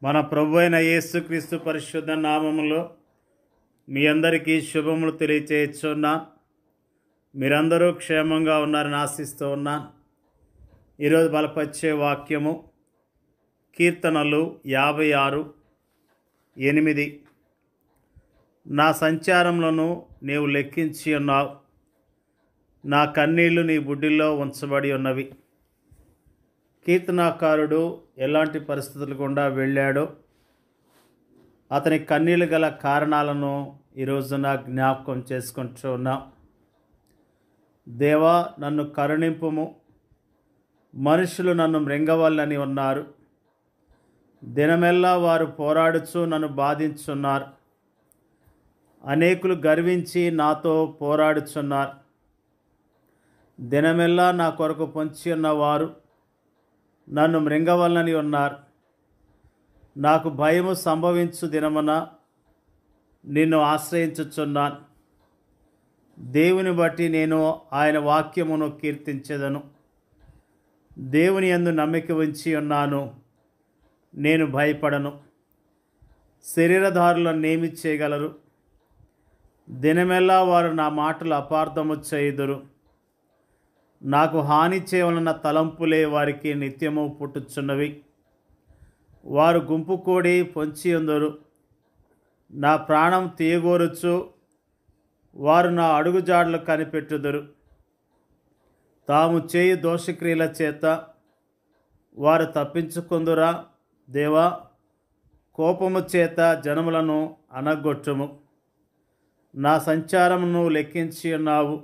మన ప్రభు అయిన యేసుక్రీస్తు పరిశుద్ధ నామములో మీ అందరికీ శుభములు తెలియచేస్తున్నా. మీరందరూ క్షేమంగా ఉన్నారని ఆశిస్తూ ఉన్నాను. ఈరోజు బలపరిచే వాక్యము కీర్తనలు 56:8. నా సంచారములను నీవు లెక్కించి ఉన్నావు, నా కన్నీళ్లు నీ బుడ్డిలో ఉంచబడి ఉన్నవి. కీర్తనాకారుడు ఎలాంటి పరిస్థితులు గుండా వెళ్ళాడో, అతని కన్నీళ్ళు గల కారణాలను ఈరోజున జ్ఞాపకం చేసుకుంటూ ఉన్నాం. దేవా, నన్ను కరుణింపుము, మనుషులు నన్ను మృంగవల్లని ఉన్నారు. దినమెల్లా వారు పోరాడుచు నన్ను బాధించున్నారు. అనేకులు గర్వించి నాతో పోరాడుచున్నారు. దినమెల్లా నా కొరకు పొంచి ఉన్నవారు నన్ను మృంగవల్లని ఉన్నారు. నాకు భయము సంభవించు దినమున నిన్ను ఆశ్రయించుచున్నాను. దేవుని బట్టి నేను ఆయన వాక్యమును కీర్తించెదను. దేవుని యందు నమ్మిక ఉంచి ఉన్నాను, నేను భయపడను. శరీరధారులను నేమి చేయగలరు? దినమెల్లా వారు నా మాటలు అపార్థము చేయుదురు. నాకు హాని చేయవలన తలంపులే వారికి నిత్యము పుట్టుచున్నవి. వారు గుంపు కూడి పొంచి ఉందరు. నా ప్రాణం తీయగోరుచు వారు నా అడుగుజాడలు కనిపెట్టుదురు. తాము చేయు దోషక్రియల చేత వారు తప్పించుకుందురా. దేవా, కోపము చేత జనములను అనగొట్టుము. నా సంచారమును లెక్కించి ఉన్నావు,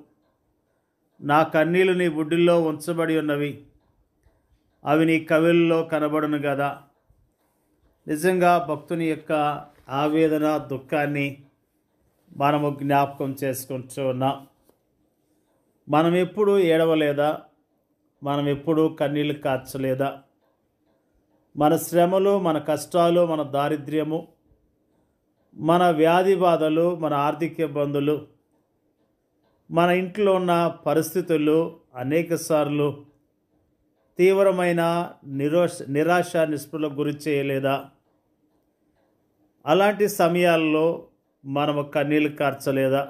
నా కన్నీళ్లు నీ బుడ్డిలో ఉంచబడి ఉన్నవి. అవి నీ కవిల్లో కనబడును కదా. నిజంగా భక్తుని యొక్క ఆవేదన, దుఃఖాన్ని మనము జ్ఞాపకం చేసుకుంటూ ఉన్నాం. మనం ఎప్పుడు ఏడవలేదా? మనం ఎప్పుడు కన్నీళ్లు కార్చలేదా? మన శ్రమలు, మన కష్టాలు, మన దారిద్ర్యము, మన వ్యాధి బాధలు, మన ఆర్థిక ఇబ్బందులు, మన ఇంట్లో ఉన్న పరిస్థితులు అనేకసార్లు తీవ్రమైన నిరాశ నిస్పృహలకు గురి చేయలేదా? అలాంటి సమయాల్లో మనము కన్నీళ్లు కార్చలేదా?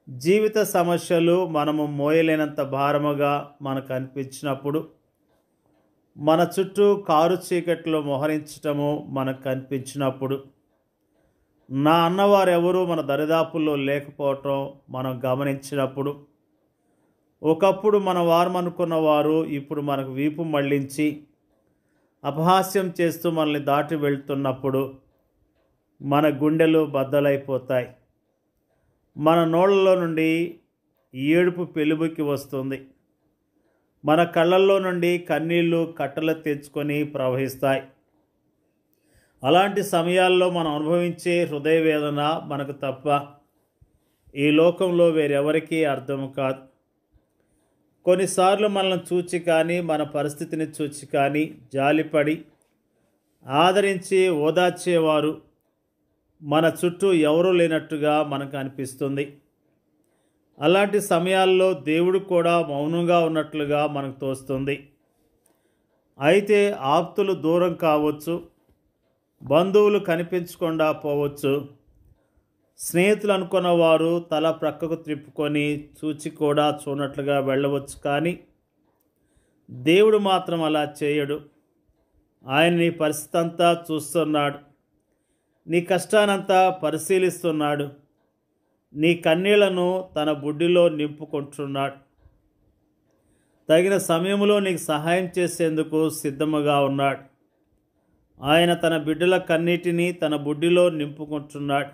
జీవిత సమస్యలు మనము మోయలేనంత భారముగా మనకు అనిపించినప్పుడు, మన చుట్టూ కారు చీకట్లో మోహరించటము మనకు కనిపించినప్పుడు, నా అన్నవారు ఎవరు మన దరిదాపుల్లో లేకపోవటం మనం గమనించినప్పుడు, ఒకప్పుడు మన వారు అనుకున్న వారు ఇప్పుడు మనకు వీపు మళ్లించి అపహాస్యం చేస్తూ మనల్ని దాటి వెళ్తున్నప్పుడు మన గుండెలు బద్దలైపోతాయి. మన నోళ్ళలో నుండి ఏడుపు పెలుబుకి వస్తుంది. మన కళ్ళల్లో నుండి కన్నీళ్లు కట్టలు తెచ్చుకొని ప్రవహిస్తాయి. అలాంటి సమయాల్లో మనం అనుభవించే హృదయ వేదన మనకు తప్ప ఈ లోకంలో వేరెవరికీ అర్థం కాదు. కొన్నిసార్లు మనల్ని చూచి కానీ, మన పరిస్థితిని చూచి కానీ జాలిపడి ఆదరించి ఓదార్చేవారు మన చుట్టూ ఎవరూ లేనట్టుగా మనకు అనిపిస్తుంది. అలాంటి సమయాల్లో దేవుడు కూడా మౌనంగా ఉన్నట్లుగా మనకు తోస్తుంది. అయితే ఆప్తులు దూరం కావచ్చు, బంధువులు కనిపించకుండా పోవచ్చు, స్నేహితులు అనుకున్న వారు తల ప్రక్కకు త్రిప్పుకొని చూచి కూడా చూడనట్లుగా వెళ్ళవచ్చు. కానీ దేవుడు మాత్రం అలా చేయడు. ఆయన నీ పరిస్థితి అంతా చూస్తున్నాడు, నీ కష్టానంతా పరిశీలిస్తున్నాడు, నీ కన్నీళ్లను తన బుడ్డిలో నింపుకుంటున్నాడు. తగిన సమయంలో నీకు సహాయం చేసేందుకు సిద్ధముగా ఉన్నాడు. ఆయన తన బిడ్డల కన్నీటిని తన బుడ్డిలో నింపుకుంటున్నాడు.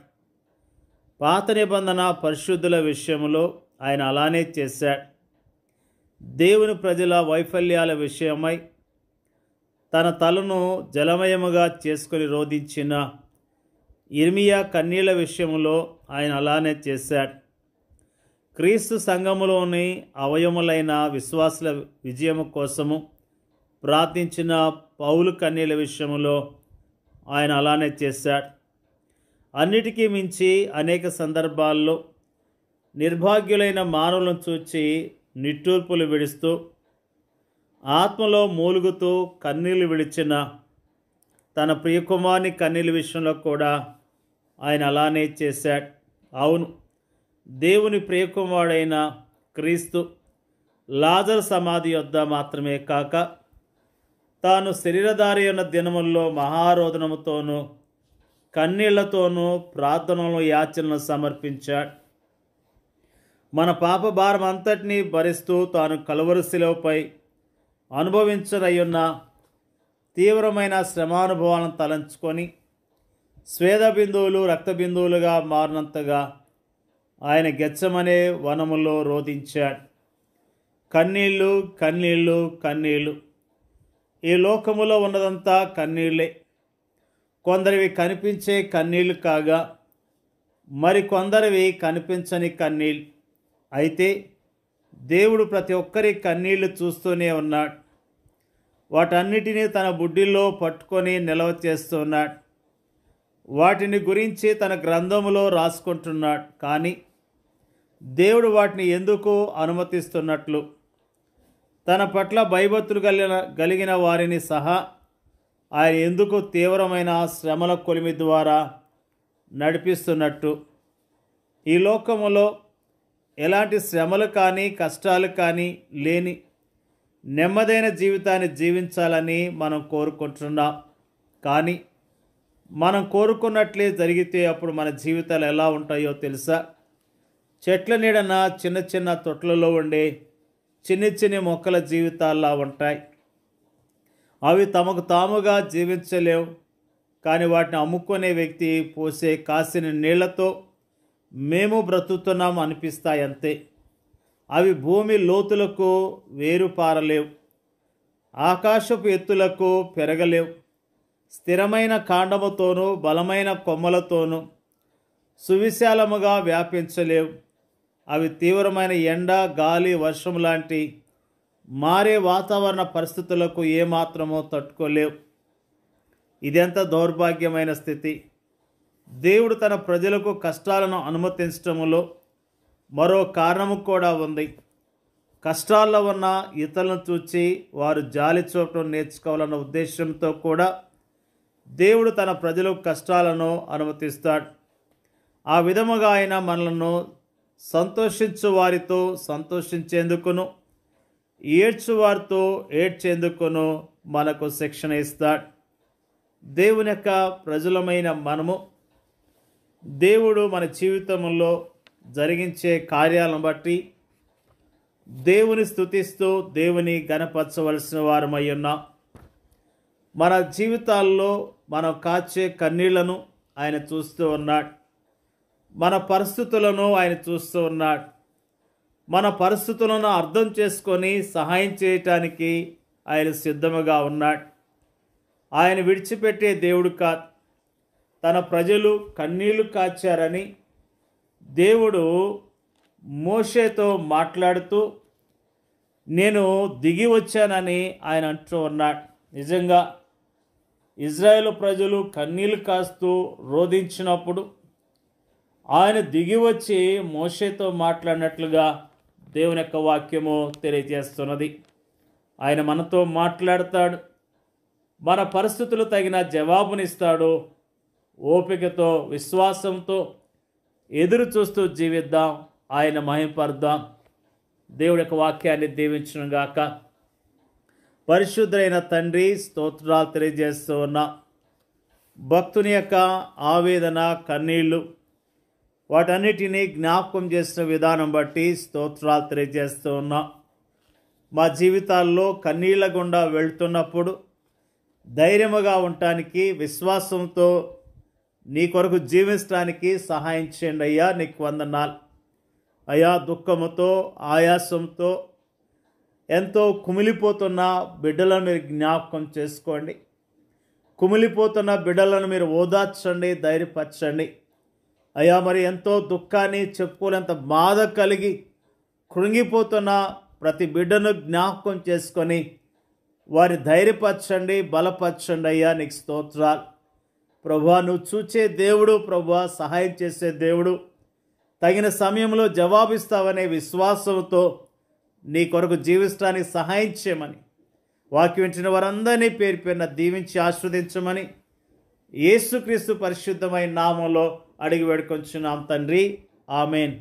పాత నిబంధన పరిశుద్ధుల విషయంలో ఆయన అలానే చేశాడు. దేవుని ప్రజల వైఫల్యాల విషయమై తన తలను జలమయముగా చేసుకొని రోధించిన ఇర్మియా కన్నీళ్ల విషయంలో ఆయన అలానే చేశాడు. క్రీస్తు సంఘములోని అవయములైన విశ్వాసుల విజయము కోసము ప్రార్థించిన పౌలు కన్నీళ్ల విషయంలో ఆయన అలానే చేశాడు. అన్నిటికీ మించి అనేక సందర్భాల్లో నిర్భాగ్యులైన మానవులను చూచి నిట్టూర్పులు విడుస్తూ ఆత్మలో మూలుగుతూ కన్నీళ్లు విడిచిన తన ప్రియకుమారుని కన్నీళ్ళ విషయంలో కూడా ఆయన అలానే చేశాడు. అవును, దేవుని ప్రియకుమారుడైన క్రీస్తు లాజరు సమాధి యొద్ద మాత్రమే కాక తాను శరీరధారి ఉన్న దినముల్లో మహారోదనముతోనూ కన్నీళ్లతోనూ ప్రార్థనలు యాచనలు సమర్పించాడు. మన పాప భారం అంతటినీ భరిస్తూ తాను కలువరి శిలువపై అనుభవించనయ్యున్న తీవ్రమైన శ్రమానుభవాలను తలంచుకొని స్వేద బిందువులు రక్త బిందువులుగా మారినంతగా ఆయన గెత్సెమనే వనములో రోదించాడు. కన్నీళ్ళు కన్నీళ్ళు కన్నీళ్ళు. ఈ లోకములో ఉన్నదంతా కన్నీళ్ళే. కొందరివి కనిపించే కన్నీళ్లు కాగా మరికొందరివి కనిపించని కన్నీళ్ళు. అయితే దేవుడు ప్రతి ఒక్కరి కన్నీళ్లు చూస్తూనే ఉన్నాడు. వాటన్నిటినీ తన బుడ్డిలో పట్టుకొని నిల్వ చేస్తున్నాడు. వాటిని గురించి తన గ్రంథములో రాసుకుంటున్నాడు. కానీ దేవుడు వాటిని ఎందుకు అనుమతిస్తున్నట్లు, తన పట్ల భయభక్తులు కలిగిన వారిని సహా ఆయన ఎందుకు తీవ్రమైన శ్రమల కొలిమి ద్వారా నడిపిస్తున్నట్టు, ఈ లోకములో ఎలాంటి శ్రమలు కానీ కష్టాలు కానీ లేని నెమ్మదైన జీవితాన్ని జీవించాలని మనం కోరుకుంటున్నాం. కానీ మనం కోరుకున్నట్లే జరిగితే అప్పుడు మన జీవితాలు ఎలా ఉంటాయో తెలుసా? చెట్ల నీడన చిన్న చిన్న తొట్లలో ఉండే చిన్ని చిన్ని మొక్కల జీవితాల్లా ఉంటాయి. అవి తమకు తాముగా జీవించలేవు. కానీ వాటిని అమ్ముకునే వ్యక్తి పోసే కాసిన నీళ్లతో మేము బ్రతుకుతున్నాం అనిపిస్తాయి అంతే. అవి భూమి లోతులకు వేరు పారలేవు, ఆకాశపు ఎత్తులకు పెరగలేవు. స్థిరమైన కాండముతోనూ బలమైన కొమ్మలతోనూ సువిశాలముగా వ్యాపించలేవు. అవి తీవ్రమైన ఎండ, గాలి, వర్షం లాంటి మారే వాతావరణ పరిస్థితులకు ఏమాత్రమో తట్టుకోలేవు. ఇదెంత దౌర్భాగ్యమైన స్థితి! దేవుడు తన ప్రజలకు కష్టాలను అనుమతించటములో మరో కారణము కూడా ఉంది. కష్టాల్లో ఉన్న ఇతరులను చూచి వారు జాలి చూపడం నేర్చుకోవాలన్న ఉద్దేశంతో కూడా దేవుడు తన ప్రజలకు కష్టాలను అనుమతిస్తాడు. ఆ విధముగా ఆయన మనలను సంతోషించు వారితో సంతోషించేందుకును, ఏడ్చువారితో ఏడ్చేందుకును మనకు శిక్షణ ఇస్తాడు. దేవుని యొక్క ప్రజలమైన మనము దేవుడు మన జీవితంలో జరిగించే కార్యాలను బట్టి దేవుని స్తుతిస్తూ దేవుని గణపరచవలసిన వారమై ఉన్నాం. మన జీవితాల్లో మనం కాచే కన్నీళ్లను ఆయన చూస్తూ ఉన్నాడు. మన పరిస్థితులను ఆయన చూస్తూ ఉన్నాడు. మన పరిస్థితులను అర్థం చేసుకొని సహాయం చేయటానికి ఆయన సిద్ధముగా ఉన్నాడు. ఆయన విడిచిపెట్టే దేవుడు కాదు. తన ప్రజలు కన్నీళ్లు కాచారని దేవుడు మోషేతో మాట్లాడుతూ నేను దిగి వచ్చానని ఆయన అంటూ ఉన్నాడు. నిజంగా ఇజ్రాయేలు ప్రజలు కన్నీళ్లు కాస్తూ రోధించినప్పుడు ఆయన దిగి వచ్చి మోషేతో మాట్లాడినట్లుగా దేవుని యొక్క వాక్యము తెలియజేస్తున్నది. ఆయన మనతో మాట్లాడతాడు. మన పరిస్థితులు తగిన జవాబునిస్తాడు. ఓపికతో విశ్వాసంతో ఎదురు చూస్తూ జీవిద్దాం, ఆయన మహిమపరుద్దాం. దేవుడి యొక్క వాక్యాన్ని దీవించును గాక. పరిశుద్ధులైన తండ్రి, స్తోత్రాలు తెలియజేస్తూ ఉన్నా. భక్తుని యొక్క ఆవేదన, కన్నీళ్ళు, వాటన్నిటినీ జ్ఞాపకం చేసిన విధానం బట్టి స్తోత్రాలు తెలియజేస్తూ ఉన్నా. మా జీవితాల్లో కన్నీళ్ల గుండా వెళ్తున్నప్పుడు ధైర్యముగా ఉండటానికి, విశ్వాసంతో నీ కొరకు జీవించడానికి సహాయం చేయండి అయ్యా. నీకు వందనాలు అయ్యా. దుఃఖముతో, ఆయాసంతో ఎంతో కుమిలిపోతున్న బిడ్డలను మీరు జ్ఞాపకం చేసుకోండి. కుమిలిపోతున్న బిడ్డలను మీరు ఓదార్చండి, ధైర్యపరచండి అయ్యా. మరి ఎంతో దుఃఖాన్ని చెప్పుకోలేంత బాధ కలిగి కృంగిపోతున్న ప్రతి బిడ్డను జ్ఞాపకం చేసుకొని వారి ధైర్యపరచండి, బలపరచండి అయ్యా. నీకు స్తోత్రాలు ప్రభువా. నువ్వు చూచే దేవుడు ప్రభువా, సహాయం చేసే దేవుడు, తగిన సమయంలో జవాబిస్తావనే విశ్వాసంతో నీ కొరకు జీవించడానికి సహాయం చేయమని, వాక్యం వింటున్న వారందరినీ పేరు పేరున దీవించి ఆశీర్వదించమని యేసుక్రీస్తు పరిశుద్ధమైన నామంలో అడిగి వేడుకొంచున్నాం తండ్రి. ఆమెన్.